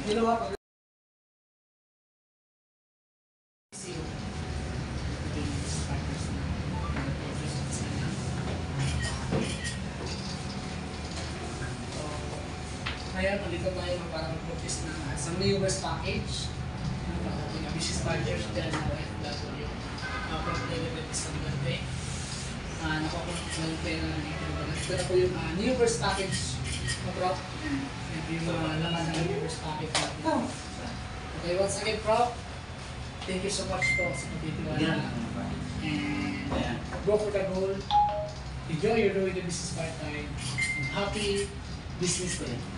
Ginawa pa. Ngayon, dito tayo para mag-focus na sa newest package. Business partners dyan na OFW. From sa Ligante. Nakakontrol tayo na ito na po yung newest package. Prof. Ito yung laman ng newest package natin. Okay, once again, Prof. Thank you so much po sa pagtitiwala. And go for the goal. Enjoy your doing the business part-time. And happy business day.